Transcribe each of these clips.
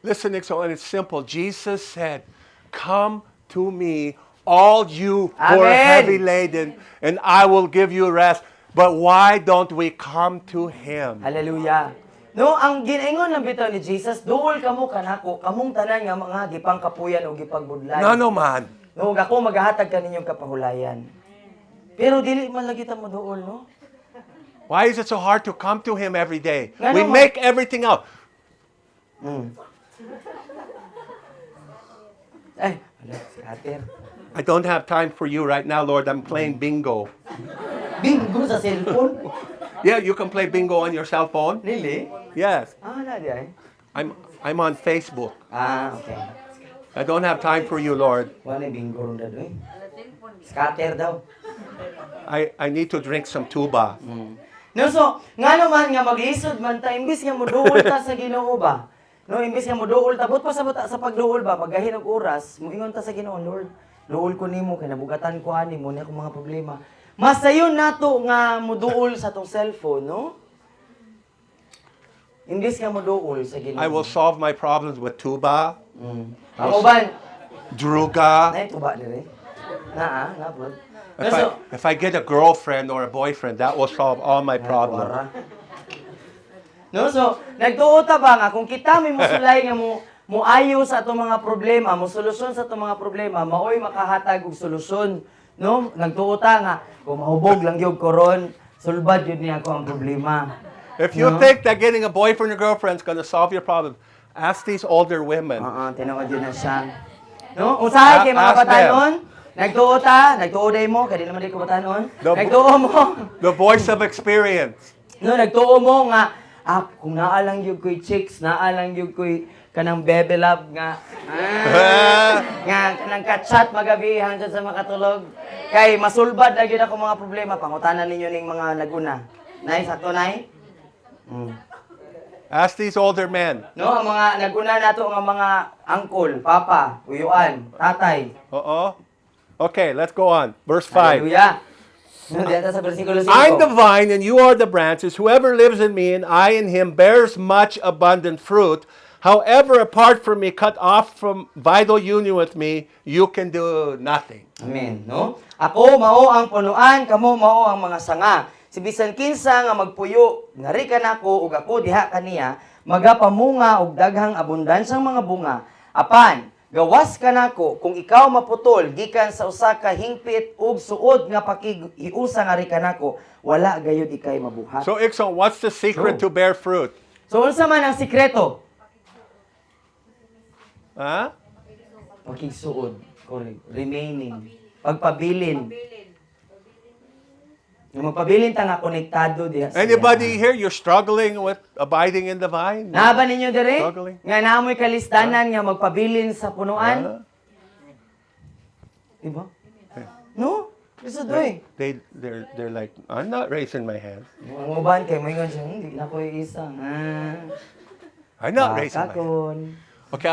Listen, Nixon, and it's simple. Jesus said, "Come to me, all you who are Amen. heavy laden, and I will give you rest." But why don't we come to Him? Hallelujah. No, ang ginaingon lang bitaw ni Jesus, duol kamo kanako, kamong tanan nga mga gipangkapuyan o gipagbudlay. No, man. No, ako maghahatag kaninyong kapahulayan. Pero dili man lagi ta mo duol, no? Why is it so hard to come to Him every day? Nga We naman. make everything out. Ay, wala, scatter. I don't have time for you right now, Lord. I'm playing bingo. Bingo sa cellphone. Yeah, you can play bingo on your cell phone. Really? Yes. Na di ay. I'm on Facebook. Okay. I don't have time for you, Lord. Wala bingo ron dado eh. Scatter daw. I need to drink some tuba. No, so, nga naman nga maglisod man ta, imbis nga moduol ta sa Ginoo ba? No, imbis nga moduol ta, but pa sa pagduol ba, magahin og oras, moingon ta sa Ginoo, Lord, duol ko nimo kay nabugatan ko ani mo ni akong mga problema. Mas sayon nato nga moduol sa tong cellphone, no? Imbis nga moduol sa Ginoo. I will solve my problems with tuba, Ang uban, druga. nay tuba dire. Na bro. If I get a girlfriend or a boyfriend, that will solve all my problems. No, so, nagtuo ta ba nga, kung kita may musulay nga mo ayo sa atong mga problema, mo solusyon sa atong mga problema, maoy makahatag og solusyon. No? Nagtuo ta nga, kung mahubog lang yung koron, sulbad yun niya ako ang problema. If you think that getting a boyfriend or girlfriend is going to solve your problem, ask these older women. Tinuod yun na siya. No? Usahay kay mga Ask them. batanon, nagtuo day mo, kaya di naman di ko batanon, nagtuo mo. The voice of experience. No, nagtuo mo nga, kung naalang yung ko'y chicks, naalang yung ko'y kanang bebe love nga, nga kanang katchat magabihan dyan sa makatulog. Kay masulbad lagi na akong mga problema, pangutanan ninyo ning mga naguna. Nay, sakto nay? Ask these older men. No, ang mga naguna nato nga mga uncle, papa, uyuan, tatay. Okay, let's go on. Verse 5. Hallelujah. No, dito sa versikulo 5. I'm the vine and you are the branches. Whoever lives in me and I in him bears much abundant fruit. However, apart from me, cut off from vital union with me, you can do nothing. Amen, no? Ako mao ang punuan, kamo mao ang mga sanga. Si bisan kinsa nga magpuyo, ngari ka nako ug ako diha kaniya, magapamunga og daghang abundansyang mga bunga. Apan, gawas ka nako kung ikaw maputol gikan sa usa ka hingpit ug suod nga pakihiusa ngari ka nako, wala gayud ikay mabuhat. So, Ixon, what's the secret to bear fruit? So unsa man ang sikreto? Huh? Pakigsuod, correct. Remaining, pagpabilin. Yung magpabilin ta nga konektado diha sa Anybody here, you're struggling with abiding in the vine? Naba ninyo dire? Struggling. Nga naamoy kalistanan nga magpabilin sa punuan? Diba? No? Gusto doy. They're like, I'm not raising my hand. Ang uban kay moingon siya, hindi na ko isa. I'm not raising my hand. Kakon. Okay,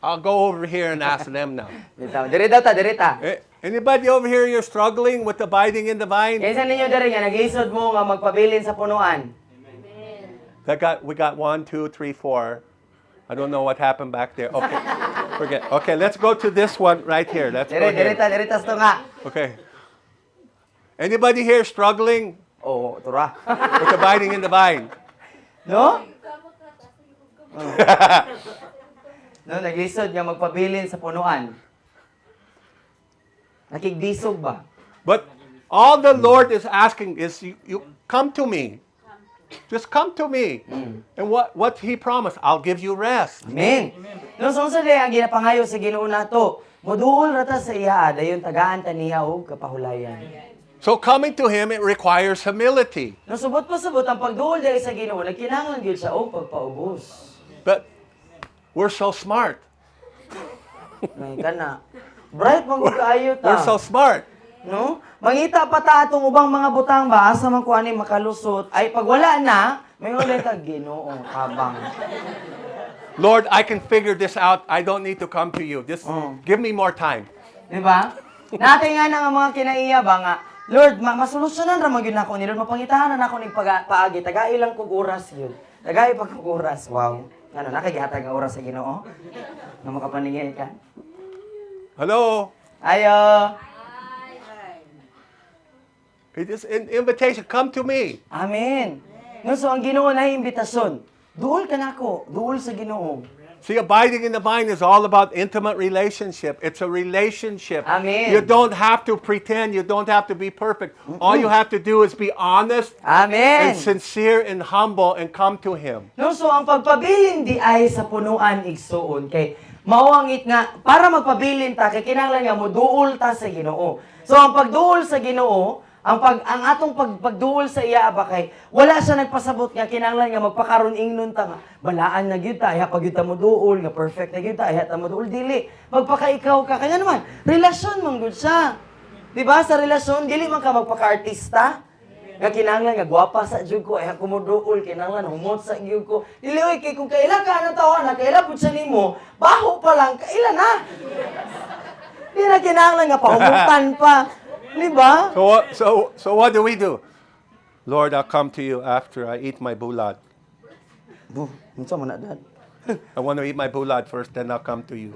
I'll go over here and ask them now. Bitaw, dire daw ta, dire ta. Anybody over here, you're struggling with abiding in the vine? Kaysa ninyo dire nga nag-isod mo nga magpabilin sa punuan. We got 1, 2, 3, 4. I don't know what happened back there. Okay, forget. Okay, let's go to this one right here. Let's go Dire ta, here. dire tas to nga. Okay. Anybody here struggling Oh, tura. with abiding in the vine? No? No, nag-isod nga magpabilin sa punuan. Nakigdisog ba? But all the Lord is asking is you come to me. Just come to me. And what He promised, I'll give you rest. Amen. No, so sa ang ginapangayo sa Ginoo nato, moduol ra ta sa iya, dayon tagaan ta niya og kapahulayan. So coming to Him, it requires humility. No, subot pa subot ang pagduol dahil sa Ginoo, nagkinahanglan gyud siya og pagpaubos. But we're so smart. May kana. Bright man gud kaayo ta. We're so smart. No? Mangita pa ta atong ubang mga butang ba asa man ko ani makalusot ay pag wala na, may ulit ta Ginoo tabang. Lord, I can figure this out. I don't need to come to you. Just give me more time. Di ba? Natin nga nga mga kinaiya ba nga, Lord, masolusyonan ra man gyud nako ni Lord, mapangitahanan nako ning paagi, tagai lang kog oras gyud. Tagai pag kog oras. Wow. Ano, nakagihatag ang oras sa Ginoo? Na makapaningin ka? Hello? Ayo! It is an invitation. Come to me. Amen. No, so ang Ginoo na imbitasyon. Duol ka nako, duol sa Ginoo. See, abiding in the vine is all about intimate relationship. It's a relationship. Amen. You don't have to pretend. You don't have to be perfect. All you have to do is be honest Amen. and sincere and humble and come to Him. No, so ang pagpabilin di ay sa punuan igsuon kay mauangit nga para magpabilin ta kay kinahanglan nga mo duol ta sa Ginoo. So ang pagduol sa Ginoo, ang atong pagduol sa iya ba kay wala siya nagpasabot nga kinahanglan nga magpakaron ingnon ta nga balaan na gyud ta iya pag gyud ta mo duol nga perfect na gyud ta iya ta mo duol dili magpakaikaw ka kanya naman relasyon man gud siya. Di ba sa relasyon dili man ka magpaka-artista nga kinahanglan nga gwapa sa jud ko iya ko mo duol kinahanglan humot sa gyud ko dili oy kay kung kaila ka na tawo na kaila pud sa nimo baho pa lang kaila na. Di na kinahanglan nga pahumutan pa. Di ba? So what do we do? Lord, I'll come to you after I eat my bulad. Unsa man na dad? I want to eat my bulad first, then I'll come to you.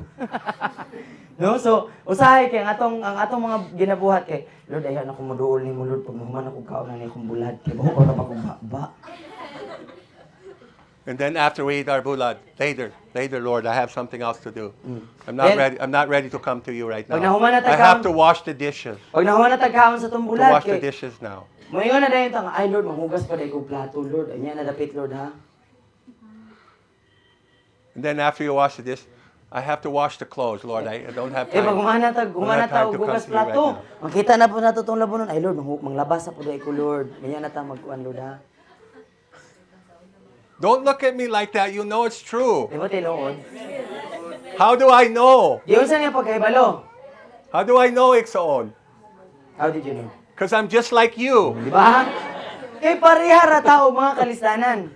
No, so usahay kay ang atong mga ginabuhat kay Lord ayan ako moduol nimo Lord pag mahuman ako kaon na akong bulad kay baho ora pa kong ba. And then after we eat our bulad, later, Lord, I have something else to do. I'm not ready to come to you right now. Pag nahuman na I have to wash the dishes. Pag nahuman na tagkaon sa tong To bulad wash the kay dishes now. moingon na dayon tang ay Lord manghugas pa day ko plato Lord anya na dapit Lord ha. And then after you wash the dish, I have to wash the clothes, Lord. I don't have Eh pag time. humana have ta time to og hugas come to you right plato. now. Makita na po nato tong labonon ay Lord manglabas sa pud ko Lord. Anya na ta magkuan Lord ha. Don't look at me like that. You know it's true. Di ba tinuod? How do I know? Di unsa niya pagkahibalo? How do I know, Iksaon? How did you know? Because I'm just like you. Di ba? Kay pareha ra tao mga kalistanan.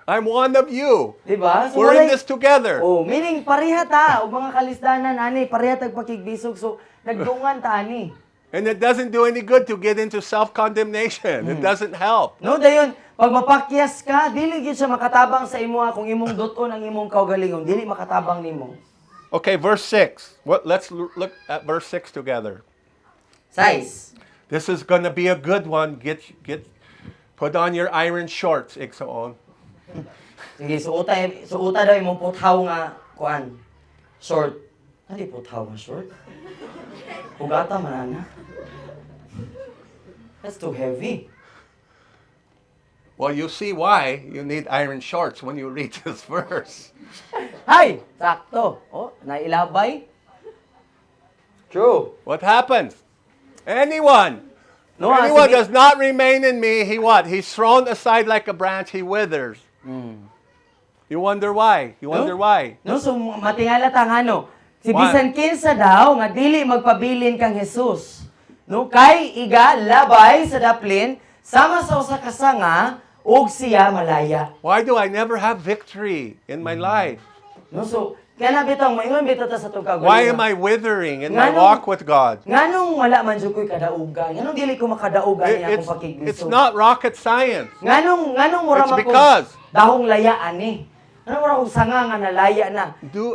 I'm one of you. Di ba? So, We're in walay- this together. Oh, meaning pareha ta og mga kalistanan ani, pareha tag pakigbisog so nagdungan ta ani. And it doesn't do any good to get into self-condemnation. It doesn't help. No, dayon pag mapakyas ka, dili gyud siya makatabang sa imo kung imong duton ang imong kaugalingon, dili makatabang nimo. Okay, verse 6. Let's look at verse 6 together. Size. This is going to be a good one. Put on your iron shorts, Iksaon. Sige, suota daw imong puthaw nga kuan. Short. Ano puthaw nga short? Ugata man ana. That's too heavy. Well, you see why you need iron shorts when you read this verse. Hay, sakto. Oh, nailabay. True. What happens? Anyone Sige. does not remain in me, he what? He's thrown aside like a branch, he withers. You wonder why? You wonder why? No, so matingala ta nga no. Si Why? bisan kinsa daw nga dili magpabilin kang Hesus. No kay iga labay sa daplin sama sa usa ka sanga ug siya malaya. Why do I never have victory in my life? No, so kana bitong maingon bitaw ta sa tugag. Why am I withering in my Nganong- walk with God? Nganong wala man jud koy kadaugan? Nganong dili ko makadaugan niya It's, akong pakigbisog? it's not rocket science. Nganong mura It's man ko because- dahong layaan ni. Nganong mura kong sanga nga nalaya na.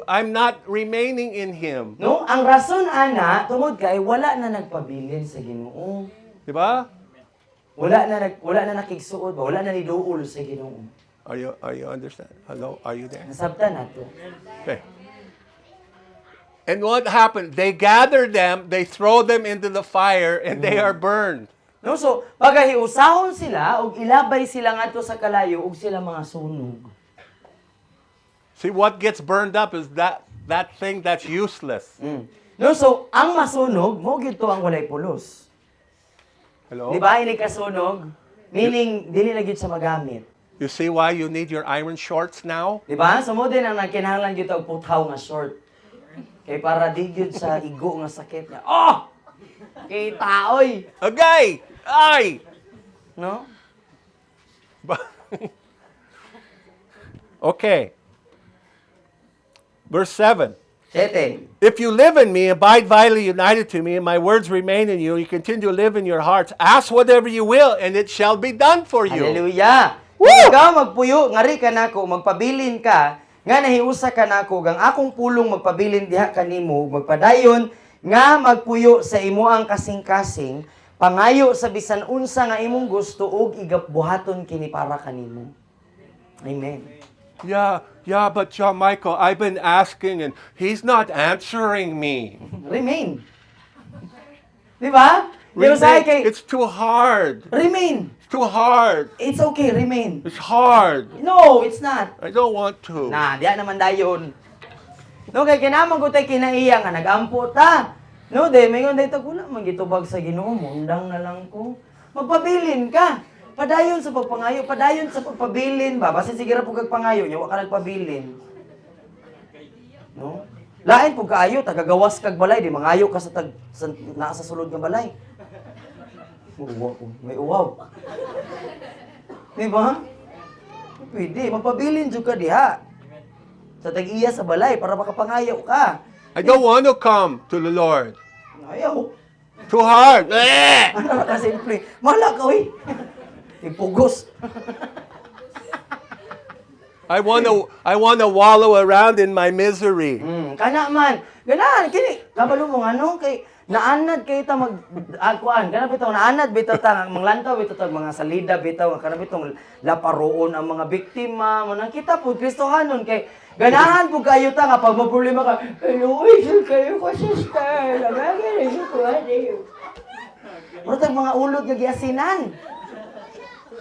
I'm not remaining in Him. No, ang rason ana tungod kay wala na nagpabilin sa Ginoo. Diba? Wala na nakigsuod ba? Wala na niduol sa Ginoo. Are you understand? Hello? Are you there? Nasabtan nato. Okay. And what happened? They gather them, they throw them into the fire, and they are burned. No, so pagahiusahon sila og ilabay sila ngadto sa kalayo ug sila mga sunog. See, what gets burned up is that thing that's useless. No, so ang masunog mo gyud to ang walay pulos. Hello? Di ba ini kasunog? Meaning dili na gyud sa magamit. You see why you need your iron shorts now? Di ba? So mo din ang nagkinahanglan gyud og puthaw nga short. Kay para di gyud sa igo nga sakit nga. Oh! Kay taoy, Agay! Ay! no? Okay. Verse 7. 7. If you live in me, abide vitally united to me, and my words remain in you, you continue to live in your hearts, ask whatever you will, and it shall be done for you. Hallelujah. Woo! Kung ikaw magpuyo, ngari ka nako, magpabilin ka, nga nahiusa ka nako gang akong pulong magpabilin diha kanimo magpadayon nga magpuyo sa imuang kasing-kasing pangayo sa bisan unsa nga imong gusto ug igabuhaton kini para kanimo. Amen. Yeah, but John Michael, I've been asking and he's not answering me. Remain. Di ba? Di ba sa kay It's too hard. remain. It's too hard. It's okay, remain. It's hard. No, it's not. I don't want to. Na, diya naman dayon. No, kay kinamang ko tayo kinaiya nga, nagampo ta. No, de, may ngon dito ko na, magitubag sa Ginoo, mundang na lang ko. Magpabilin ka. Padayon sa pagpangayo, padayon sa pagpabilin ba? Basta sige ra po kagpangayo, nyawa ka nagpabilin. No? Lain po kaayo, tagagawas kag balay, di mangayo ka naa sa sulod nga balay. May uwaw. Di ba? Pwede, magpabilin jud ka diha. Sa tag-iya sa balay para makapangayaw ka. I don't want to come to the Lord. Ayaw. Too hard. Ano ka simple? Mala ka, uy. Ipugos. I want to wallow around in my misery. Kana man. Ganahan, kini. Kabalo mo, ano, kay naanad kay ta agkuan. Kana bitaw naanad bitaw ta manglantaw bitaw ta mga salida bitaw kana bitaw laparoon ang mga biktima mo nang kita pud Kristohanon kay ganahan pud kayo ta nga pag problema ka. Uy, kayo ko sister. Lagay ni ko adi. Pero mga ulod nga giasinan.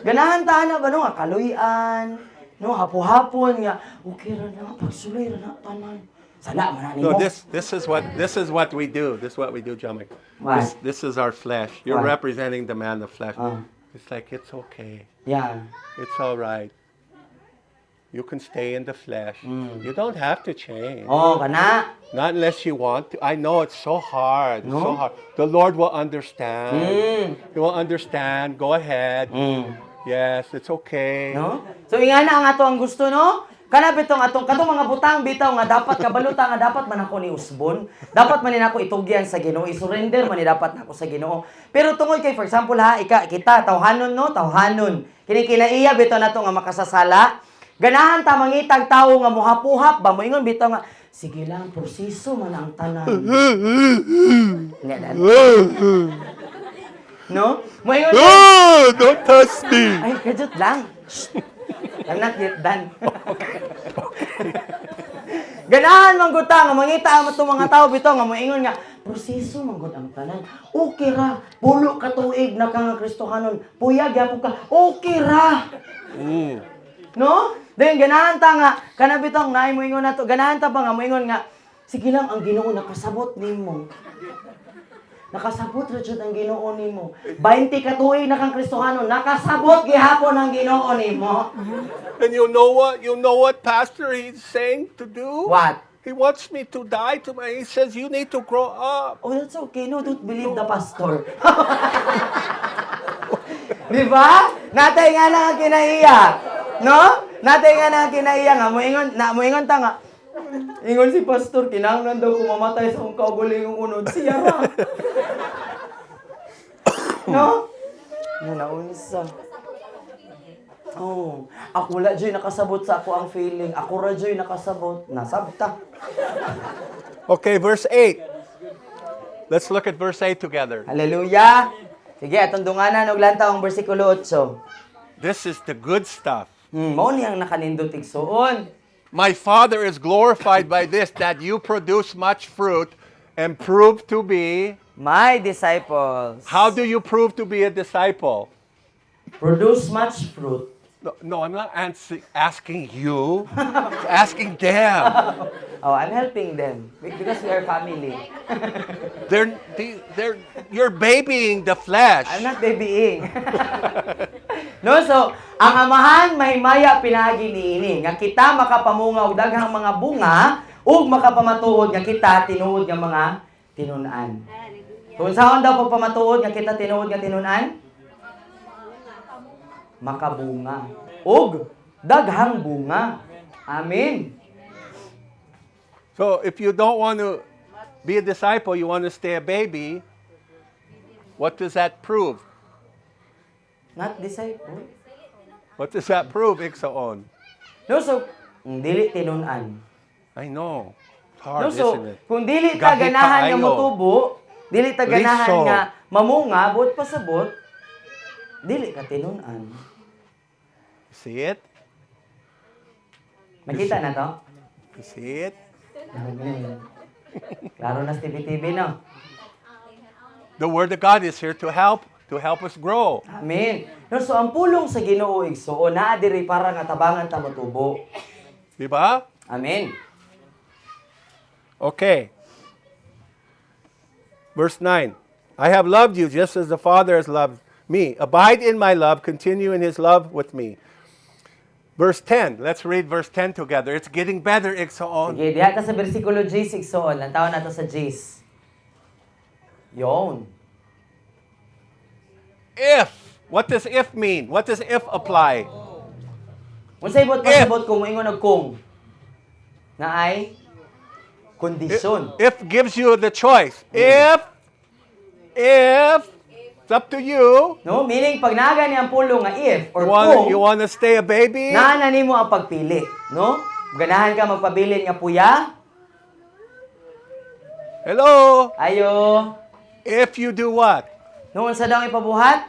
Ganahan ta na ba no nga kaluyan, no hapo-hapon nga okay ra na pagsulay ra na tanan. Sana man nimo. No, this is what we do. This is what we do, John Michael. What? This is our flesh. You're What? representing the man of flesh. It's like it's okay. Yeah. It's all right. You can stay in the flesh. You don't have to change. Oh, kana. Not unless you want to. I know it's so hard. It's so No? hard. The Lord will understand. He will understand. Go ahead. Yes, it's okay. No? So ingana ang ato ang gusto no? Kana bitong katong mga butang bitaw nga dapat kabaluta nga dapat man ako ni usbon. Dapat man ni nako itugyan sa Ginoo, i-surrender man ni dapat nako sa Ginoo. Pero tungod kay for example ha, kita tawhanon no, tawhanon. Kini kinaiya bitaw nato nga makasasala. Ganahan ta mangitag tawo nga muhapuhap ba mo ingon bitaw nga sige lang proseso man ang tanan. Nga no? Mo ingon Oh, don't touch me. ay kajut lang. I'm not yet done. Ganahan man gud ta nga mangita ang ato mga tawo bitaw nga moingon nga proseso man gud ang tanan. Okay ra, pulo ka tuig na ka nga Kristohanon. Puyag gyapon ka. Okay ra. No? Then ganahan ta nga kana bitaw naay moingon nato. Ganahan ta ba nga moingon nga sige lang ang Ginoo nakasabot nimo. Nakasabot ra jud ang Ginoo nimo. 20 ka tuig na kang Kristohanon, nakasabot gihapon ang Ginoo nimo. And you know what? You know what, Pastor? He's saying to do. What? He wants me to die to my. He says you need to grow up. Oh, that's okay. No, don't believe the pastor. Di ba? Natay nga lang ang kinaiya. No? Natay nga lang ang kinaiya nga. Moingon ta nga. Ingon si pastor, kinahanglan daw kung mamatay sa kong kaugalingong unod. Siya ra. No? No, naunsa. Oh, ako la joy nakasabot sa ako ang feeling. Ako ra joy nakasabot. Nasabta. Okay, verse 8. Let's look at verse 8 together. Hallelujah. Sige, atong dunganan og lantaw ang bersikulo 8. This is the good stuff. Mao ni ang nakanindot igsuon. My Father is glorified by this, that you produce much fruit and prove to be. My disciples. How do you prove to be a disciple? Produce much fruit. No, I'm not asking you. I'm asking them. Oh, I'm helping them because we are family. You're babying the flesh. I'm not babying. No, so ang amahan mahimaya pinagi niini nga kita makapamunga og daghang mga bunga ug makapamatuod nga kita tinuod nga mga tinun-an. Kung saan daw pagpamatuod nga kita tinuod nga tinun-an? Makabunga ug daghang bunga. Amen. So if you don't want to be a disciple, you want to stay a baby, what does that prove? Not disciple. What does that prove, Iksaon? No, so Dili tinun-an. I know. It's No, hard, so, isn't it? kung dili ta Gahi ganahan nga kaayo. motubo, dili ta ganahan Liso. nga mamunga, buot pasabot, dili ka tinun-an. See it? Makita na to? You see it? Klaro na sa TV-TV, no? The Word of God is here to help us grow. Amen. No, so, ang pulong sa Ginoo igsuon, naa diri para nga tabangan ta motubo. Diba? Amen. Okay. Verse 9. I have loved you just as the Father has loved me. Abide in my love, continue in his love with me. Verse 10. Let's read verse 10 together. It's getting better, Iksoon. Sige, diha ta sa bersikulo Gs igsuon, lantawan nato sa Gs. Yon. If. What does if mean? What does if apply? Unsay bot pasabot kung moingon og kung? Na ay kondisyon. If gives you the choice. If, it's up to you. No, meaning pag naga ni ang pulong nga if or You kung, want to stay a baby? naa na nimo ang pagpili, no? Ganahan ka magpabilin nga puya? Hello? Ayo. If you do what? Noon sa daw ipabuhat?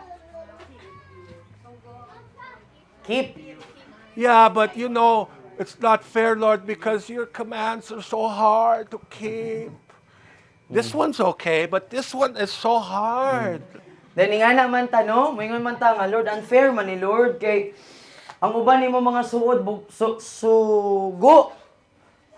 Keep. Yeah, but you know, it's not fair, Lord, because your commands are so hard to keep. This one's okay, but this one is so hard. Dahil nga naman ta, no? Moingon man ta nga, Lord, unfair man ni Lord, kay ang uban nimo mga suod, sugo.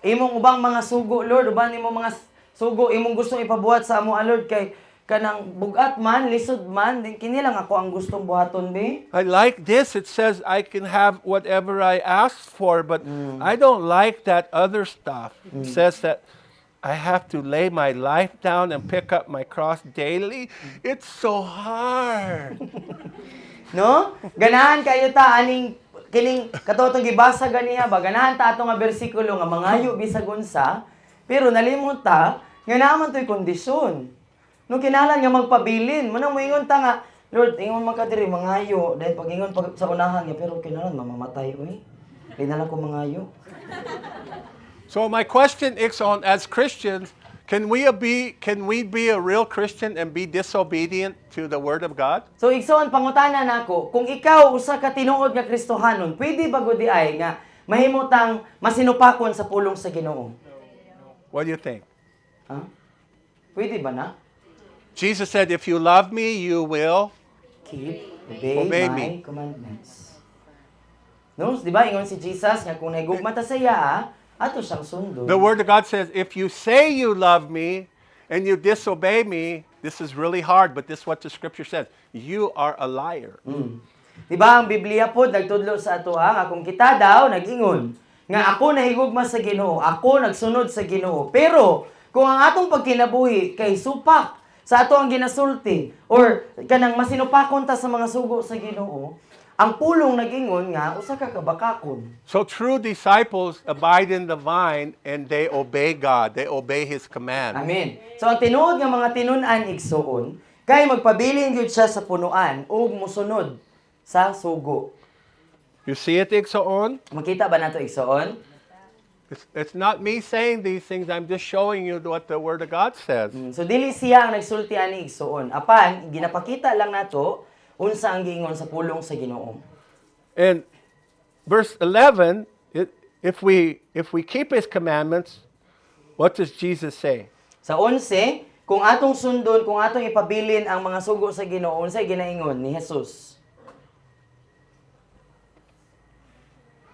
Imong ubang mga sugo, Lord, uban nimo mga sugo, imong gustong ipabuhat sa amo, Lord, kay kanang bugat man, lisod man, din kini lang ako ang gustong buhaton, be. I like this. It says I can have whatever I ask for, but I don't like that other stuff. It says that I have to lay my life down and pick up my cross daily. It's so hard. No? Ganahan kayo ta aning kining katotong gibasa ganiha ba ganahan ta ato nga bersikulo nga mangayo bisag unsa, pero nalimot ta nga naman toy kondisyon. No kinahanglan nga magpabilin, mo nang moingon ta nga Lord, ingon man ka diri mangayo, dahil pag ingon pag sa unahan nga pero kinahanglan mamamatay oy. Di na lang ko mangayo. So my question, Ikson, as Christians, can we be a real Christian and be disobedient to the Word of God? So igsoon pangutana nako, kung ikaw usa ka tinuod nga Kristohanon, pwede ba gud di ay nga mahimutang masinupakon sa pulong sa Ginoo? What do you think? Ha? Pwede ba na? Jesus said, if you love me, you will. Keep, Obey my me. commandments. No, di ba ingon si Jesus nga kung naigugma ta sa iya, ato siyang sundo. The Word of God says, if you say you love me and you disobey me, this is really hard, but this is what the Scripture says. You are a liar. Di ba ang Biblia po nagtudlo sa ato nga kung kita daw nag-ingon nga ako nahigugma sa Ginoo, ako nagsunod sa Ginoo. Pero kung ang atong pagkinabuhi kay supak sa ato ang ginasulti or kanang masinupakon ta sa mga sugo sa Ginoo, ang pulong nag-ingon nga usa ka kabakakon. So true disciples abide in the vine and they obey God. They obey His command. Amen. So ang tinuod nga mga tinun-an igsuon kay magpabilin gyud siya sa punuan ug mosunod sa sugo. You see it, Iksoon? Makita ba nato igsuon? It's not me saying these things. I'm just showing you what the Word of God says. So dili siya ang nagsulti ani igsuon. Apan ginapakita lang nato unsa ang giingon sa pulong sa Ginoo. And verse 11, if we keep His commandments, what does Jesus say? Sa 11, kung atong sundon, kung atong ipabilin ang mga sugo sa Ginoo, unsay ginaingon ni Jesus?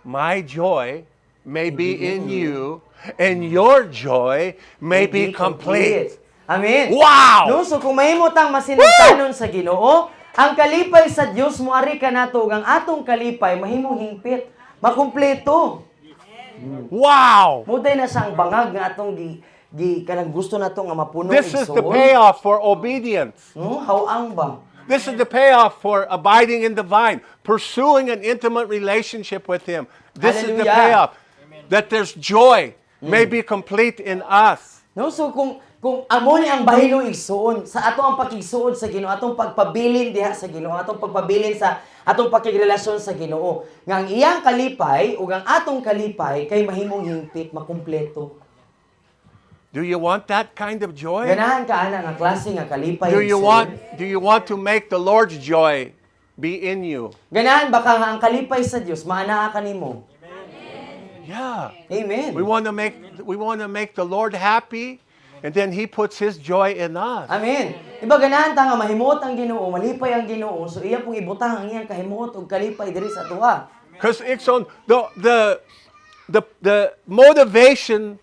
My joy may be in you, and your joy may be complete. Amen. Wow! No, so kung mahimutang masinugtanon sa Ginoo, ang kalipay sa Dios moari ka nato ang atong kalipay mahimong hingpit, makumpleto. Wow! Muday na siyang bangag nga atong kanang gusto nato nga mapuno This is the igsoon. payoff for obedience. No, hawang ba? This is the payoff for abiding in the vine, pursuing an intimate relationship with Him. This is the Hallelujah. payoff. That there's joy may be complete in us. No, so kung kung amo ni ang bahilong igsuon sa ato ang pakigsuon sa Ginoo, atong pagpabilin diha sa Ginoo, atong pagpabilin sa atong pakigrelasyon sa Ginoo, nga ang iyang kalipay ug ang atong kalipay kay mahimong hingpit, makumpleto. Do you want that kind of joy? Ganahan ka ana nga klase nga kalipay. Do you igsuon? want to make the Lord's joy be in you? Ganahan baka nga ang kalipay sa Dios maanaa kanimo. Yeah. Amen. We want to make the Lord happy, and then He puts His joy in us. Amen. Diba ganahan ta nga mahimot ang Ginoo, malipay ang Ginoo, so iya pong ibutang ang iyang kahimot ug kalipay diri sa atuha. Because it's on the motivation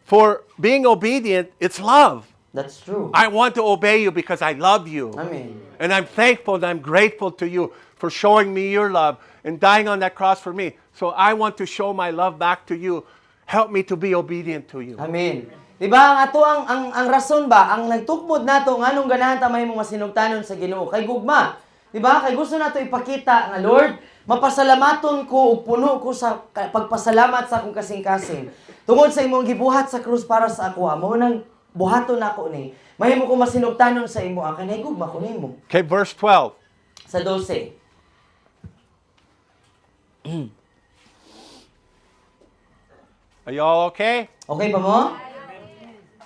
for being obedient, it's love. That's true. I want to obey you because I love you. Amen. And I'm thankful and I'm grateful to you for showing me your love and dying on that cross for me. So I want to show my love back to you. Help me to be obedient to you. Amen. Diba ang ato ang rason ba, ang nagtukmod nato nganong ganahan ta mahimong masinugtanon sa Ginoo kay gugma. Diba? Kay gusto nato ipakita nga Lord, mapasalamaton ko ug puno ko sa pagpasalamat sa akong kasing-kasing. Tungod sa imong gibuhat sa krus para sa ako, amo nang buhaton nako ni. Mahimo ko masinugtanon sa imo, kanay gugma ko nimo. Okay, verse 12. Sa 12. Are you all okay? Okay pa mo?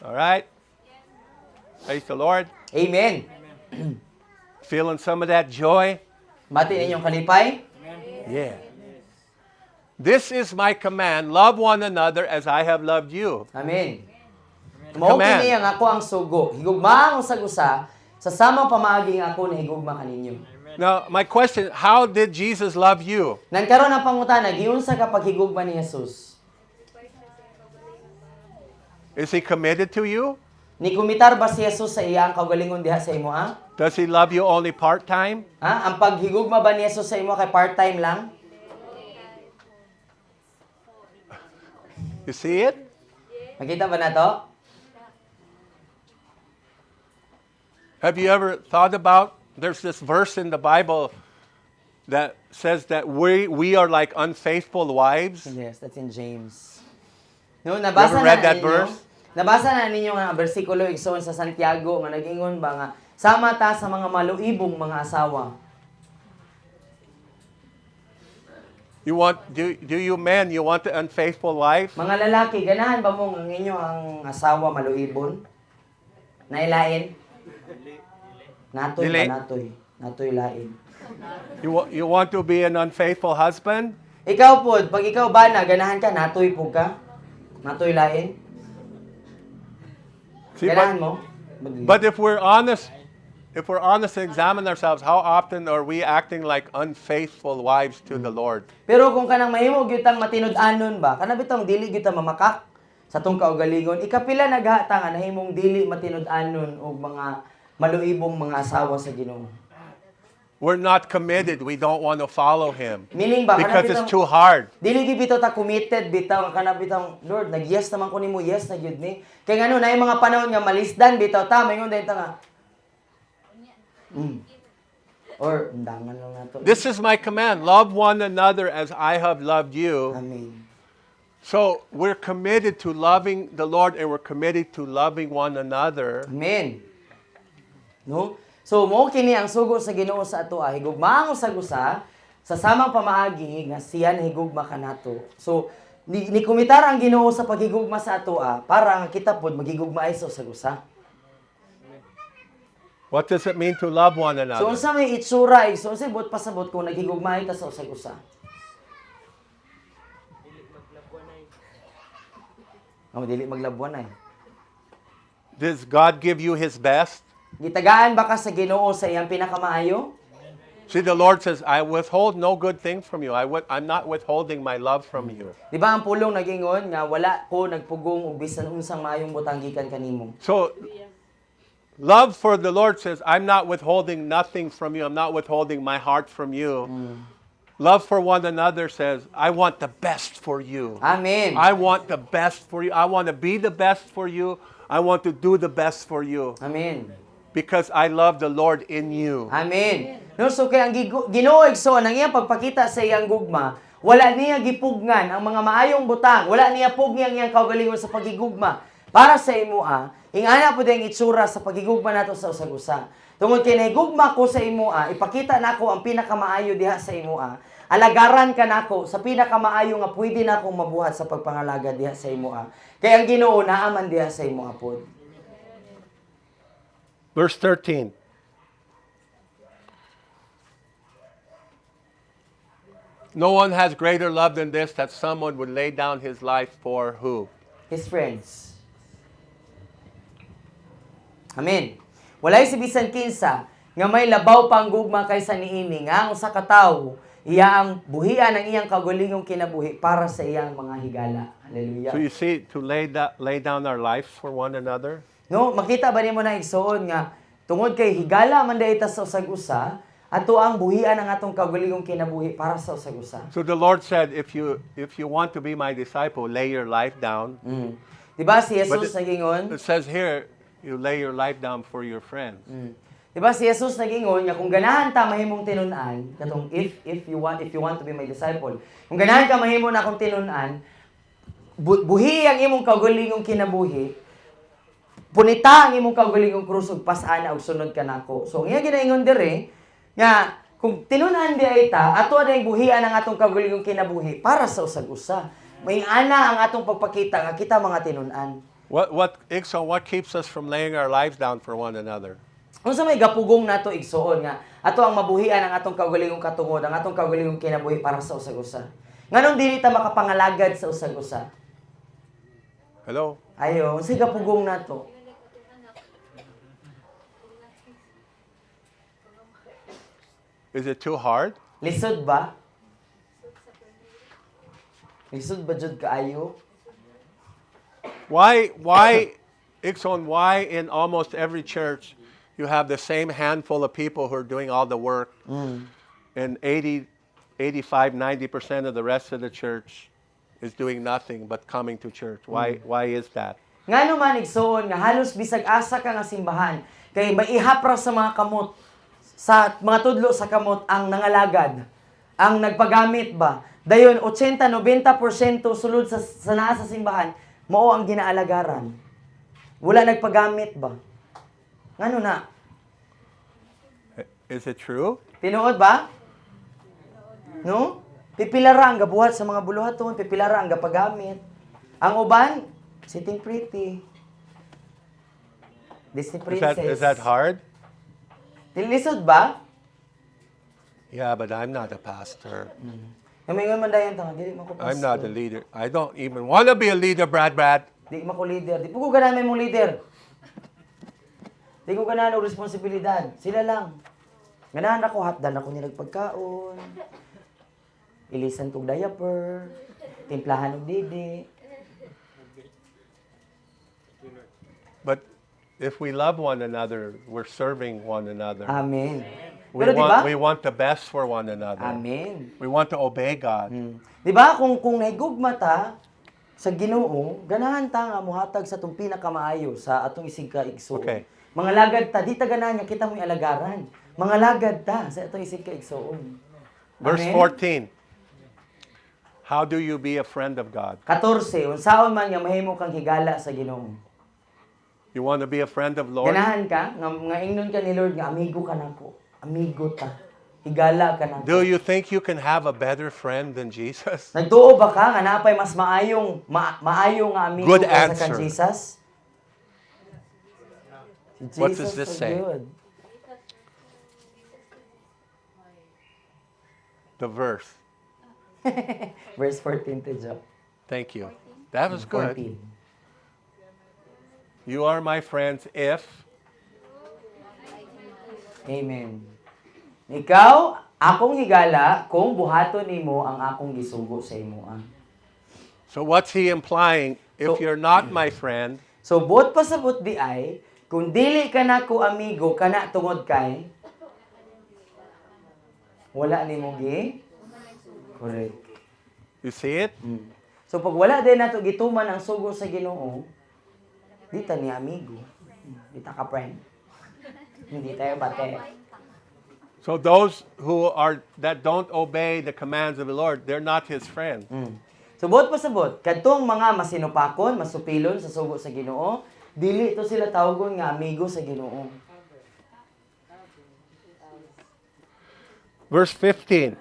All right. Praise the Lord. Amen. Feeling some of that joy? Bati ninyong kalipay? Yeah. This is my command. Love one another as I have loved you. Amen. Mao Command. kini ang ako ang sugo. Higugma ang usag-usa sa samang pamaagi nga ako na higugma kaninyo. Now, my question, how did Jesus love you? Nagkaroon ng pangutana, giunsa ka paghigugma ni Jesus? Is He committed to you? Ni kumitar ba si Jesus sa iyang kaugalingon diha sa imo ha? Does He love you only part-time? Ha? Ang paghigugma ba ni Jesus sa imo kay part-time lang? You see it? Nakita ba na to? Have you ever thought about, there's this verse in the Bible that says that we are like unfaithful wives. Yes, that's in James. No, nabasa You ever read na that ninyo, verse? Nabasa na ninyo nga bersikulo igsoon sa Santiago nga nagingon ba nga sama ta sa mga maluibong mga asawa. You want, do you men, you want the unfaithful wife? Mga lalaki, ganahan ba mo ang inyo ang asawa maluibon? Nailain? Natoy Dili. ba natoy? Natoy lain. You want to be an unfaithful husband? Ikaw pod, pag ikaw bana, ganahan ka, natoy po ka? Natoy lain? See, Ganahan mo? but if we're honest and examine ourselves, how often are we acting like unfaithful wives to the Lord? Pero kung kanang mahimo gyutang matinud-anon ba, kana bitong dili gyud mamakak sa tong kaugalingon, ikapila naghata nga nahimong dili matinud-anon og mga maluibong mga asawa sa Ginoo. We're not committed. We don't want to follow Him Meaning ba because it's too hard. dili gyud bitaw ta committed bitaw nga kana bitaw Lord nag-yes naman ko nimo yes na gyud ni. Kay ngano na mga panahon nga malisdan bitaw ta mayon dahil ta nga. Or undangan lang nato. This is my command. Love one another as I have loved you. Amen. So we're committed to loving the Lord and we're committed to loving one another. Amen. No? So mo kini ang sugo sa Ginoo sa ato higugma ang usag-usa sa samang pamaagi nga siya nahigugma kanato. So ni kumitar ang Ginoo sa paghigugma sa ato para nga kita pod maghigugma ay sa usag-usa. What does it mean to love one So another? unsa may itsura so unsa bot pasabot kung naghigugma ta sa usag-usa? Dili maglabuan ay. Does God give you His best? Gitagaan ba ka sa Ginoo sa iyang pinakamaayo? See, the Lord says, I withhold no good thing from you. I'm not withholding my love from you. Di ba ang pulong nagingon nga wala ko nagpugong og bisan unsang maayong butang gikan kanimo. So, love for the Lord says, I'm not withholding nothing from you. I'm not withholding my heart from you. Love for one another says, I want the best for you. Amen. I want the best for you. I want to be the best for you. I want to do the best for you Amen. because I love the Lord in you. Amen. No, so kay ang Ginoo igsoon ang iyang pagpakita sa iyang gugma, wala niya gipugnan ang mga maayong butang, wala niya pugni ang iyang kaugalingon sa pagigugma para sa imo Ingana po din itsura sa pagigugma nato sa usag-usa. Tungod kay nahigugma ko sa imoa, ipakita nako ang pinakamaayo diha sa imoa. Alagaran ka nako sa pinakamaayo nga pwede nako mabuhat sa pagpangalaga diha sa imoa. Kay ang Ginoo naa man diha sa imoa pod. Verse 13. No one has greater love than this, that someone would lay down his life for who? His friends. Amen. Walay si bisan kinsa nga may labaw pang gugma kaysa niini nga ang usa ka tawo iya ang buhian ang iyang kagulingong kinabuhi para sa iyang mga higala. Hallelujah. So you see, to lay down our lives for one another. No, makita ba nimo na igsoon nga tungod kay higala man dayta sa usag-usa, ato ang buhian ang atong kagulingong kinabuhi para sa usag-usa. So the Lord said, if you want to be my disciple, lay your life down. Diba si But Jesus nagingon? It says here, you lay your life down for your friends. Diba si Jesus nagingon nga kung ganahan ta mahimong tinun-an, katong if you want to be my disciple, kung ganahan ka mahimo na akong tinun-an, buhi ang imong kagulingong kinabuhi, punita ang imong kagulingong krus ug pas-ana ug sunod ka nako. So iya ginaingon dire nga kung tinun-an di ay ta, ato na yung buhian ang atong kagulingong kinabuhi para sa usag-usa. May ana ang atong pagpakita nga kita mga tinun-an. Ikson, what keeps us from laying our lives down for one another? Unsa may gapugong nato igsuon nga ato ang mabuhian ang atong kagulingong katungod, ang atong kagulingong kinabuhi para sa usag-usa. Nganong dili ta makapangalagad sa usag-usa? Hello? Ayo, unsay gapugong nato? Is it too hard? Lisod ba? Lisod ba jud kaayo? Why, Ikson, why in almost every church you have the same handful of people who are doing all the work, and 85-90% of the rest of the church is doing nothing but coming to church? Why is that? Ngano man igsuon nga halos bisag asa ka nga simbahan kay maihapra sa mga kamot sa mga tudlo sa kamot ang nangalagad, ang nagpagamit ba. Dayon 80-90% sulod sa naa sa simbahan mao ang ginaalagaran. Wala nagpagamit ba? Ngano na? Is it true? Tinuod ba? No? Pipilara ang gabuhat sa mga buluhaton, pipilara ang gapagamit. Ang uban, sitting pretty. Disney princess. Is that hard? Lisod ba? Yeah, but I'm not a pastor. Ngayon man dayon tanga, dili man ko pastor. I'm not a leader. I don't even want to be a leader, Brad. Di man ko leader. Di po ko ganahan mo leader. Di ko ganahan og responsibilidad. Sila lang. Ganahan ako, hatdan ako nilang pagkaon. Ilisan kong diaper. Timplahan og didi. But if we love one another, we're serving one another. Amen. We Pero di ba? want the best for one another. Amen. We want to obey God. Di ba kung nahigugma ta sa Ginoo, ganahan ta nga muhatag sa atong pinakamaayo sa atong isig ka igsoon. Okay. Mga lagad ta, di ta ganahan nga kita mo'y alagaran. Mga lagad ta sa atong isig ka igsoon. Verse Amen? 14. How do you be a friend of God? 14, unsaon man nga mahimo kang higala sa Ginoo. You want to be a friend of Lord? Ganahan ka nga ingnon ka ni Lord nga amigo ka nako. Amigo ta. Higala ka nako. Do you think you can have a better friend than Jesus? Nagtuo ba ka nga napay mas maayong maayong nga amigo Good ka sa kan answer. Jesus? Si What does Jesus this so say? good. The verse. Verse 14 to Job. Thank you. That was good. 14. You are my friends if Amen. Ikaw, akong higala kung buhaton nimo ang akong gisugo sa imo. So what's he implying? If So- you're not my friend, So, buot pasabot di ay, kung dili ka na ko amigo, kana tungod kay, wala ni mo gi? Correct. you see it? So, pag wala din nato gituman ang sugo sa Ginoo, di ta ni amigo. Di ta ka friend. Hindi tayo bate. So those that don't obey the commands of the Lord, they're not his friend. So, buot pasabot, kadtong mga masinupakon, masupilon sa sugo sa Ginoo, Dili to sila tawgon nga amigo sa Ginoo. Verse 15.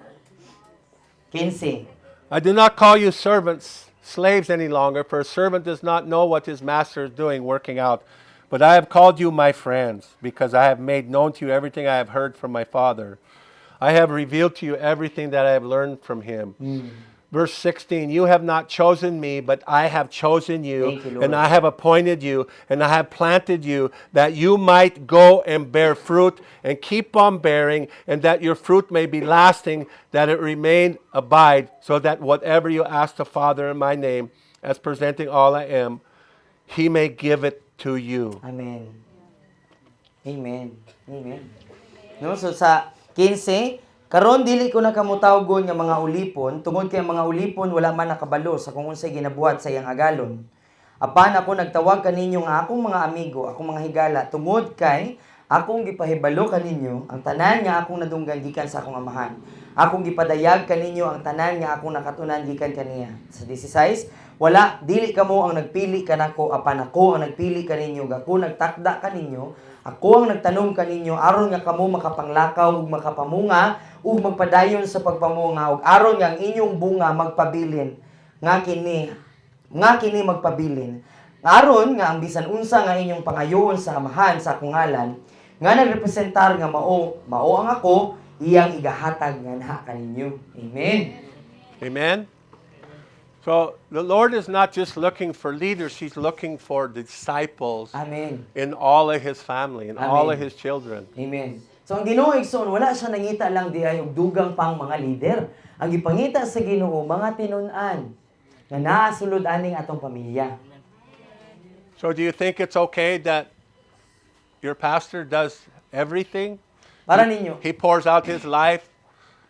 15. I do not call you servants, slaves any longer, for a servant does not know what his master is doing, working out. But I have called you my friends, because I have made known to you everything I have heard from my Father. I have revealed to you everything that I have learned from him. Verse 16, you have not chosen me, but I have chosen you, Thank you, Lord. and I have appointed you, and I have planted you, that you might go and bear fruit, and keep on bearing, and that your fruit may be lasting, that it remain, abide, so that whatever you ask the Father in my name, as presenting all I am, he may give it to you. Amen. Amen. Amen. No, so sa 15, karon dili ko na kamutawgon nga mga ulipon, tungod kay mga ulipon wala man nakabalo sa kung unsay ginabuhat sa iyang agalon. Apan ako nagtawag kaninyo nga akong mga amigo, akong mga higala, tungod kay akong gipahibalo kaninyo ang tanan nga akong nadunggan gikan sa akong amahan. Akong gipadayag kaninyo ang tanan nga akong nakatunan gikan kaniya. Sa 16, wala dili kamo ang nagpili kanako, apan ako ang nagpili kaninyo, ako nagtakda kaninyo, ako ang nagtanom kaninyo aron nga kamo makapanglakaw ug makapamunga ug magpadayon sa pagpamunga ug aron nga ang inyong bunga magpabilin nga kini magpabilin. Aron nga ang bisan unsa nga inyong pangayoon sa amahan sa akong ngalan nga nagrepresentar nga mao ang ako iyang igahatag nga naha kaninyo. Amen. Amen? So the Lord is not just looking for leaders, he's looking for disciples Amen. in all of his family, in all of Amen. his children. Amen. So ang Ginoo igsoon wala siya nangita lang di ay og dugang pang mga leader. Ang gipangita sa Ginoo mga tinun-an nga naa sulod aning atong pamilya. So do you think it's okay that your pastor does everything? Para ninyo, He pours out his life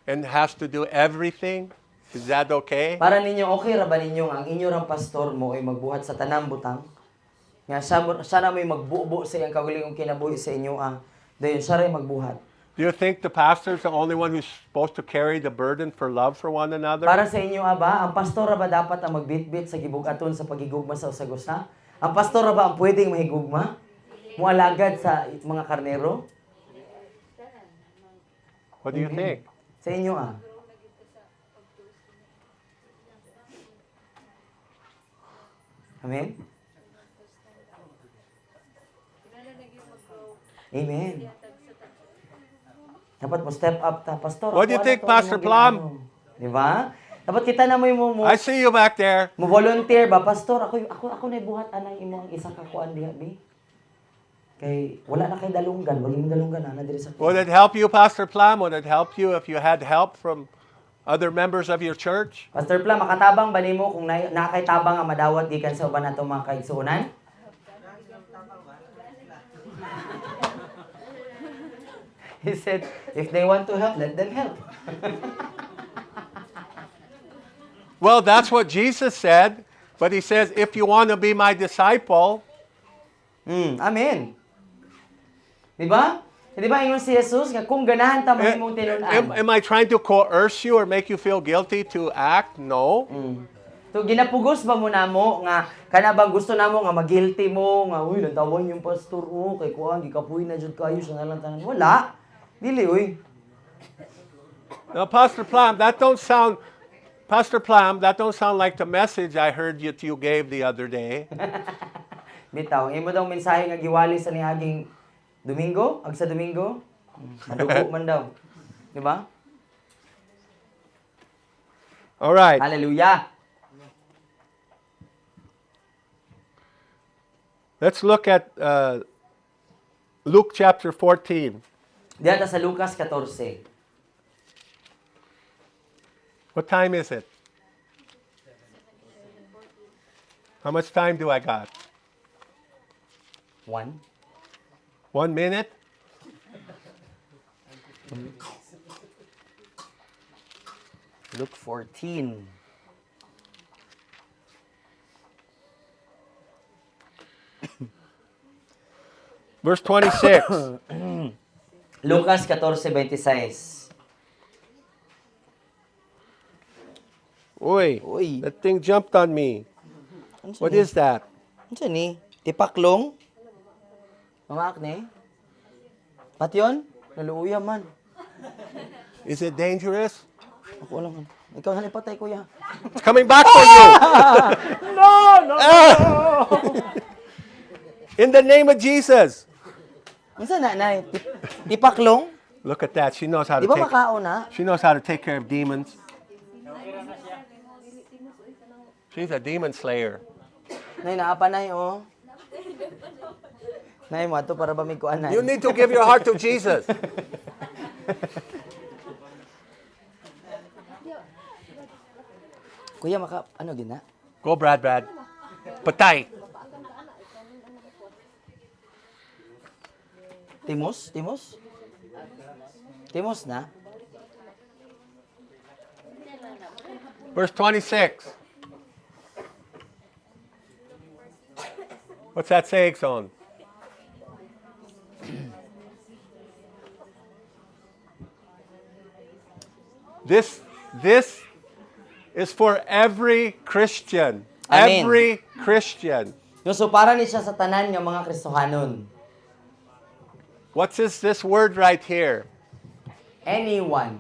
and has to do everything? Is that okay? para ninyo okay ra ba ninyo nga ang inyo rang pastor mo ay magbuhat sa tanang butang? Nga siya na may magbubo sa iyang kaugalingong kinabuhi sa inyo dayon siya ray magbuhat. Do you think the pastor is the only one who's supposed to carry the burden for love for one another? Para sa inyo ba, ang pastor ra ba dapat ang magbitbit sa gibug-aton sa pagigugma sa usagosa? Ang pastor ra ba ang pwedeng mahigugma? Mualagad sa mga karnero? What do you think? Sa inyo Amen? Amen. Dapat mo step up ta, pastor. What do you ako think, to, Pastor imong Plum? ginano. Di ba? Dapat kita na mo I see you back there. mo volunteer ba, pastor? Ako na buhat anang imo ang isang kakuan diha bi. Kay wala na kay dalunggan, wala mo dalunggan ana diri sa. Would it help you, Pastor Plum? Would it help you if you had help from other members of your church? Pastor Plum, makatabang ba nimo kung nakay tabang nga madawat gikan sa uban nato mga kaigsuonan? He said, if they want to help, let them help. Well, that's what Jesus said. But he says, if you want to be my disciple, Amen. Di ba? Di ba ingon si Jesus nga kung ganahan ta mo imong tinun-an. am I trying to coerce you or make you feel guilty to act? No. So ginapugos ba mo namo nga kana bang gusto namo nga magilty mo nga uy natawan yung pastor kay kuan gikapuy na jud kayo sa nalang tanan. Wala. Dili uy. Now, Pastor Plum, that don't sound like the message I heard you gave the other day. Bitaw, imo daw mensahe nga giwali sa niaging Domingo, sa Domingo. Madugo man daw. Di ba? All right. Hallelujah. Let's look at Luke chapter 14. Diyan sa Lucas 14. What time is it? How much time do I got? 1. 1 minute? Luke 14. Verse 26. Lucas 14:26. Uy, Uy. that thing jumped on me. What is that? Unsa ni? Tipaklong? Mga akne? Patyon? Naluuya man. Is it dangerous? Ako lang. Ikaw halipatay, kuya. It's coming back for you. No! In the name of Jesus. Unsa na, nay? Tipaklong? Look at that. She knows how to Di ba take. makao na? She knows how to take care of demons. She's a demon slayer. Nay, naapa nay, oh. Nay, mo ato para ba may kuan, nay? You need to give your heart to Jesus. Kuya, ano gina? Go, Brad. Patay. Timos? Timos na? Verse 26. What's that saying, son? This is for every Christian. Amen. Every Christian. No, so para ni siya sa tanan nga mga Kristohanon. What's this word right here? Anyone.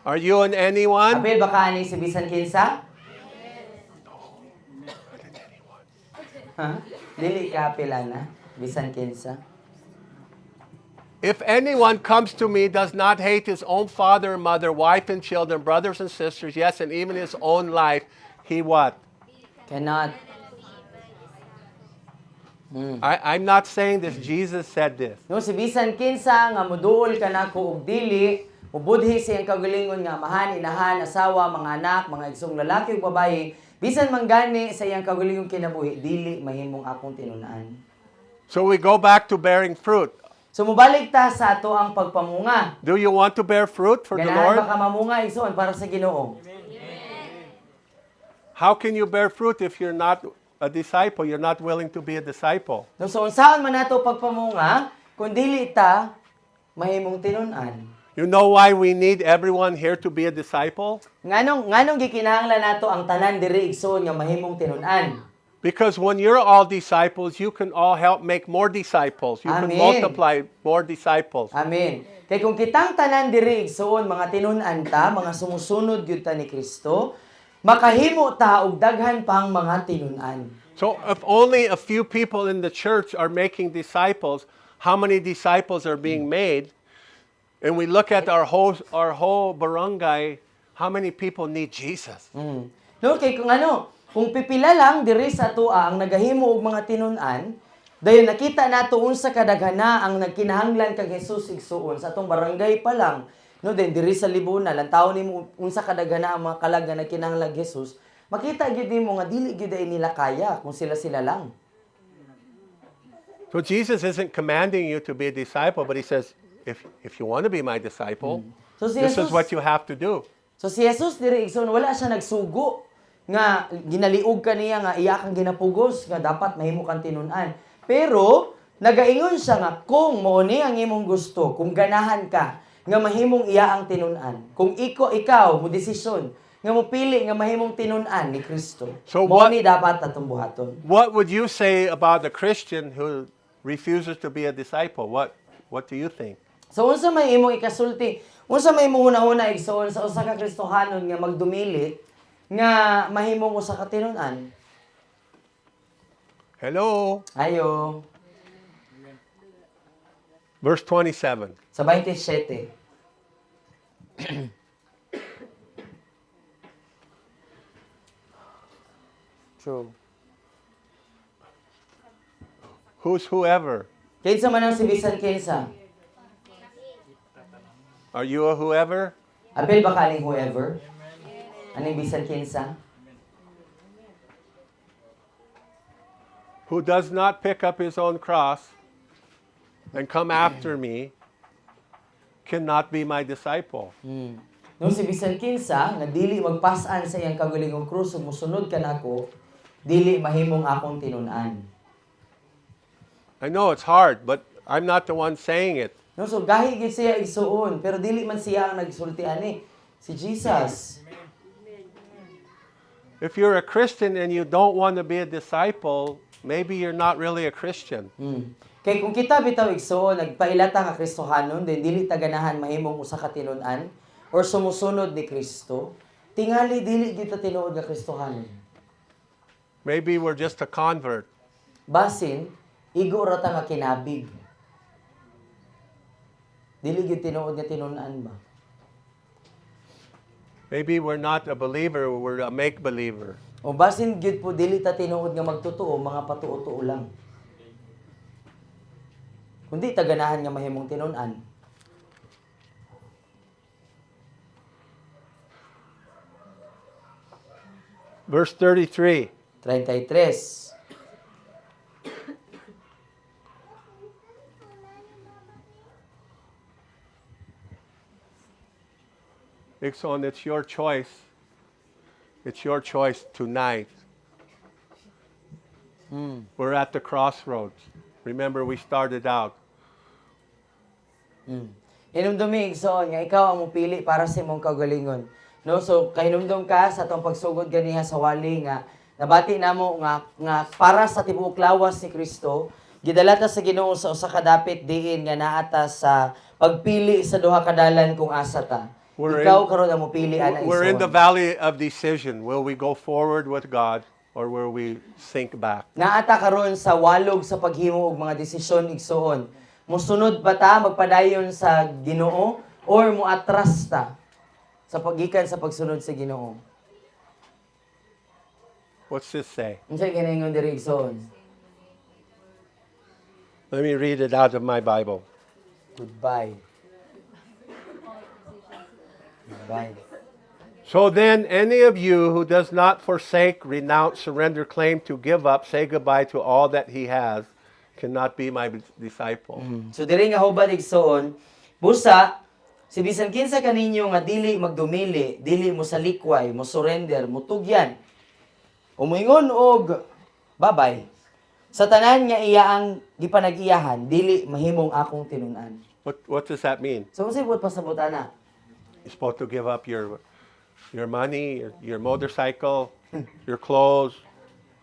Are you an anyone? Apil baka ani si bisan kinsa? Ha? Dili ka apilana, bisan kinsa. If anyone comes to me, does not hate his own father and mother, wife and children, brothers and sisters, yes, and even his own life, he what? Cannot. I'm not saying this. Jesus said this. No, si bisan kinsa nga moduol ka nako og dili, mubudhi siyang kagalingon nga amahan, inahan, asawa, mga anak, mga igsong lalaki ug babaye, bisan manggani sa iyang kagalingon kinabuhi, dili mahimong akong tinun-an. So we go back to bearing fruit. So mubalik ta sa ato ang pagpamunga. Do you want to bear fruit for the Ganahan Lord? ba ka mamunga igsoon para sa Ginoo? How can you bear fruit if you're not a disciple? You're not willing to be a disciple. No, so unsaon man nato pagpamunga kun dili ta mahimong tinun-an? You know why we need everyone here to be a disciple? Nganong gikinahanglan nato ang tanan diri igsoon nga mahimong tinun-an? Because when you're all disciples, you can all help make more disciples. You can Amen. multiply more disciples. Amen. Kay kung kitang tanan diri igsoon mga tinun-an ta, mga sumusunod gyud ta ni Kristo, makahimo ta og daghan pang mga tinun-an. So if only a few people in the church are making disciples, how many disciples are being made? And we look at our whole barangay, how many people need Jesus? No, kay kung pipila lang diri sa tua ang nagahimo og mga tinun-an, dayon nakita nato unsa kadaghana ang nagkinahanglan kag Hesus igsuon sa atong barangay pa lang. No, then diri sa Libuna, lantaw nimo unsa kadaghana ang mga kalag nga nagkinahanglan Hesus, makita gyud nimo nga dili gyud ay nila kaya kung sila lang. So Jesus isn't commanding you to be a disciple, but he says, if you want to be my disciple, So si this is Jesus, what you have to do. so si Jesus diri igsoon wala siya nagsugo nga ginaliog kaniya nga iya kang ginapugos nga dapat mahimo kang tinun-an. Pero nagaingon siya nga kung mao ni ang imong gusto, kung ganahan ka nga mahimong iya ang tinun-an, kung ikaw mo desisyon nga mopili nga mahimong tinun-an ni Kristo. So Mao what- ni dapat atong buhaton. What would you say about a Christian who refuses to be a disciple? What do you think? So unsa may imong ikasulti? Unsa may imong una-una igsoon sa usa ka Kristohanon nga magdumilit nga mahimong usa ka tinun-an? Hello? Ayo. Verse 27. Sa 27. True. Who's whoever? Kinsa man ang si bisan kinsa? Are you a whoever? Apil ba kaning whoever? Aning bisan kinsa? Who does not pick up his own cross and come after me cannot be my disciple. No si bisan kinsa nga dili magpas-an sa iyang kagulingong krus ug mosunod kanako, dili mahimong akong tinun-an. I know it's hard, but I'm not the one saying it. No, so gahi gid siya igsuon, pero dili man siya ang nagsulti ani. Si Jesus. If you're a Christian and you don't want to be a disciple, maybe you're not really a Christian. Kay kung kita bitaw igsoon nagpailata nga Kristohanon then dili ta ganahan mahimong usa ka tinun-an or sumusunod ni Kristo, tingali dili gyud ta tinuod nga Kristohanon. Maybe we're just a convert. Basin igo ra ta nga kinabig. Dili gyud tinuod nga tinun-an ba? Maybe we're not a believer, we're a make-believer. O basin gyud po dili ta tinuod nga magtotoo, mga patuo-tuo lang. Kundi ta ganahan nga mahimong tinun-an. Verse 33. 33. Ixon, it's your choice. It's your choice tonight. We're at the crossroads. Remember, we started out. Hinumdumi igsoon nga ikaw ang mupili para sa imong kaugalingon. No, so kahinumdum ka sa atong pagsugod ganiha sa wali nga nabati namo nga para sa tibuok lawas ni Kristo, gidala ta sa Ginoo sa usa ka dapit diin nga naata sa pagpili sa duha ka dalan kung asa ta. Ikaw karon ang mupili ana igsoon. We're in the valley of decision. Will we go forward with God or will we sink back? Naata karon sa walog sa paghimo og mga desisyon igsoon. Musunod ba ta magpadayon sa Ginoo or muatras ta sa pagikan sa pagsunod sa Ginoo? What's this say? Unsay giningon diri igsoon? Let me read it out of my Bible. Goodbye. Goodbye. So then, any of you who does not forsake, renounce, surrender, claim to give up, say goodbye to all that he has, cannot be my disciple. So diri nga hubad igsoon, busa si bisan kinsa kaninyo nga dili magdumili, dili mo sa likway, mo surrender, mo tugyan. Umingon og babay. Sa tanan nga iya ang gipanag-iyahan, dili mahimong akong tinun-an. What does that mean? So unsay buot pasabot ana? You're supposed to give up your money, your motorcycle, your clothes.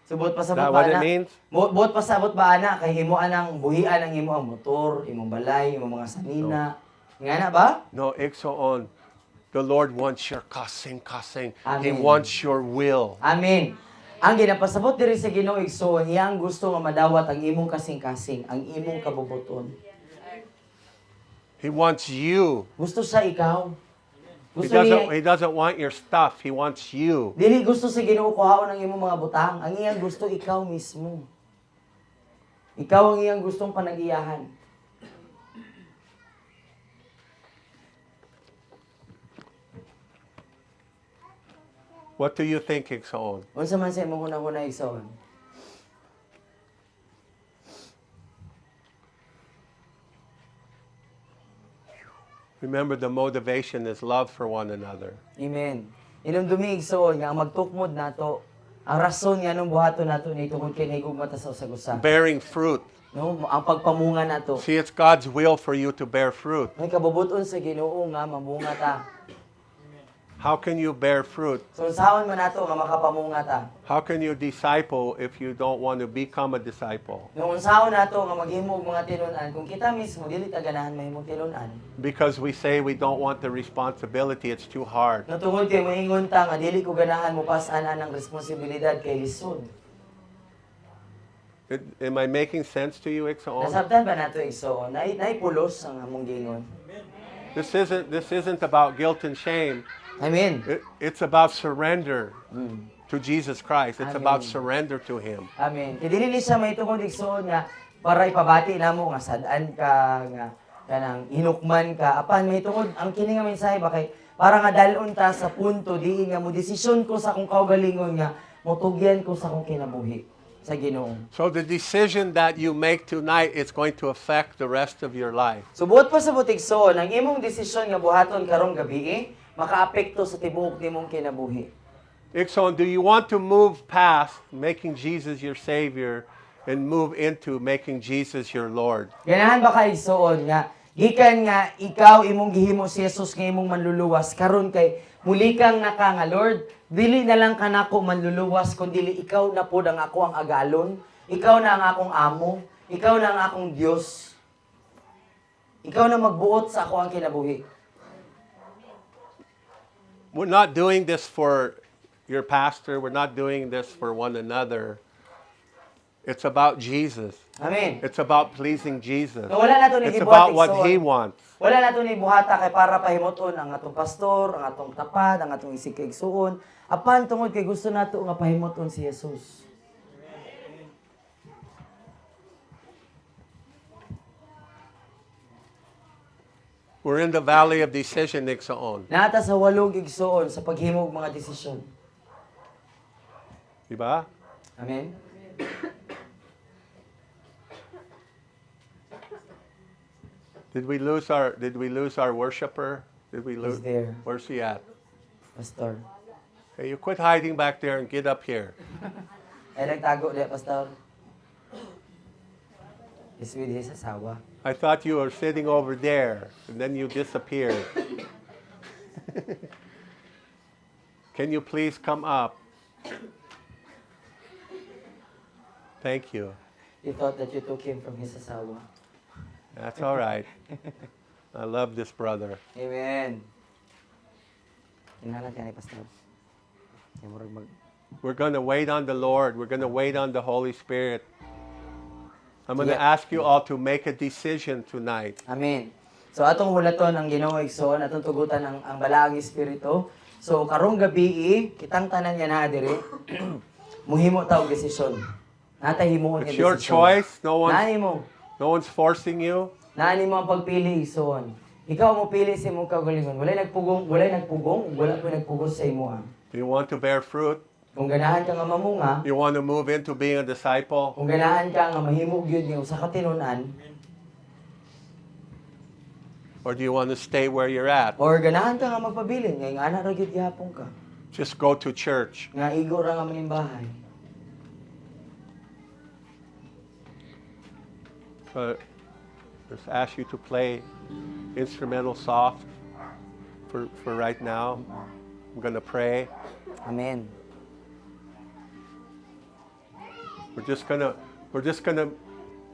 So buot pasabot That ba what it ana? means? Buot pasabot ba ana kay himuan ang buhian ang imo ang motor, imong balay, imong mga sanina. Ngana ba? No, Ixoon. The Lord wants your kasing. He Amen. wants your will. Amen. Ang ginapasabot diri sa Ginoo igsoon, iya ang gusto nga madawat ang imong kasing-kasing, ang imong kabubuton. He wants you. Gusto sa ikaw. He Gusto niya, doesn't want your stuff. He wants you. dili gusto sa Ginoo kuhaon ang imong mga butang. Ang iyang gusto ikaw mismo. Ikaw ang iyang gustong panag-iyahan. What do you think, Ixoon? Unsa man sa imong hunahuna igsoon? Remember, the motivation is love for one another. Amen. Inumdumi igsoon nga ang magtukmod nato, ang rason nga nung buhaton nato ni tungod kay nahigugma ta sa usag-usa. Bearing fruit. No, ang pagpamunga nato. See, it's God's will for you to bear fruit. May kabubuton sa Ginoo nga mamunga ta. How can you bear fruit? So unsaon man nato nga makapamunga ta? How can you disciple if you don't want to become a disciple? Nung unsaon nato nga maghimo og mga tinun-an kung kita mismo dili ta ganahan mahimong tinun-an. Because we say we don't want the responsibility, it's too hard. Natungod kay moingon ta nga dili ko ganahan mo pasan-an ang responsibilidad kay lisod. Am I making sense to you, Ixoon? Nasabtan ba nato igsoon? Nay pulos ang among gingon. This isn't about guilt and shame. Amen. It's about surrender to Jesus Christ. It's Amen. about surrender to Him. Amen. Kay dili siya may tungod igsoon nga para ipabati namo nga sad-an ka nga kanang hinukman ka apan may tungod ang kini nga mensahe ba kay para nga dalon ta sa punto diin nga mo desisyon ko sa akong kaugalingon nga motugyan ko sa akong kinabuhi sa Ginoo. So the decision that you make tonight is going to affect the rest of your life. So buot pa sa butigsoon ang imong desisyon nga buhaton karong gabi makaapekto sa tibuok nimong kinabuhi. Ixon, do you want to move past making Jesus your Savior and move into making Jesus your Lord? Ganahan ba ka igsoon nga gikan nga ikaw imong gihimo si Jesus nga imong manluluwas karon kay muli kang naka nga Lord, dili na lang kanako manluluwas kun dili ikaw na pod ang ako ang agalon. Ikaw na ang akong amo. Ikaw na ang akong Diyos. Ikaw na magbuot sa ako ang kinabuhi. We're not doing this for your pastor. We're not doing this for one another. It's about Jesus. Amen. It's about pleasing Jesus. No, wala na to It's nigibuhat about what igsoon. He wants. Wala na ito ni buhata kay para pahimuton ang atong pastor, ang atong tapad, ang atong isig kay igsuon. Apan tungod kay gusto nato nga pahimuton si Jesus. We're in the valley of decision, Iksaon. Nata sa walog igsuon sa paghimo og mga desisyon. Diba? Amen. Did we lose our worshiper? Did we lose? He's there. Where's he at? Pastor. Hey, you quit hiding back there and get up here. Ay nagtago di pastor. Is with his asawa. I thought you were sitting over there, and then you disappeared. Can you please come up? Thank you. He thought that you took him from his asawa. That's all right. I love this brother. Amen. Inalat ka ni pastor. Kaya murag We're going to wait on the Lord. We're going to wait on the Holy Spirit. I'm going to Yeah. ask you all to make a decision tonight. Amen. So atong hulaton ang Ginoo igsoon, atong tugutan ang balaang espiritu. So karong gabi kitang tanan nga naa diri. Muhimo ta og desisyon. Nata himuon nga It's your desisyon. choice. No one's forcing you. Nani mo ang pagpili igsoon. Ikaw mo pili sa imong kaugalingon. Walay nagpugong, wala po nagpugong sa imo. Do you want to bear fruit? Kung ganahan ka nga mamunga, You want to move into being a disciple? kung ganahan ka nga mahimo gyud nga usa ka tinunan, Or do you want to stay where you're at? or ganahan ka nga magpabilin, nga ana ra gyud gihapon ka. Just go to church. Nga igo ra nga manimbahay. But just ask you to play instrumental soft for right now. I'm going to pray. Amen. We're just gonna,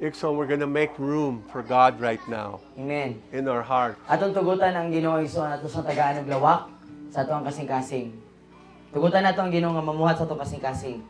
Ixon, we're gonna make room for God right now Amen. in our heart. Atong tugutan ang Ginoo igsoon ato sa tagaan og lawak sa ato ang kasing-kasing. Tugutan nato ang Ginoo nga mamuhat sa ato kasing-kasing.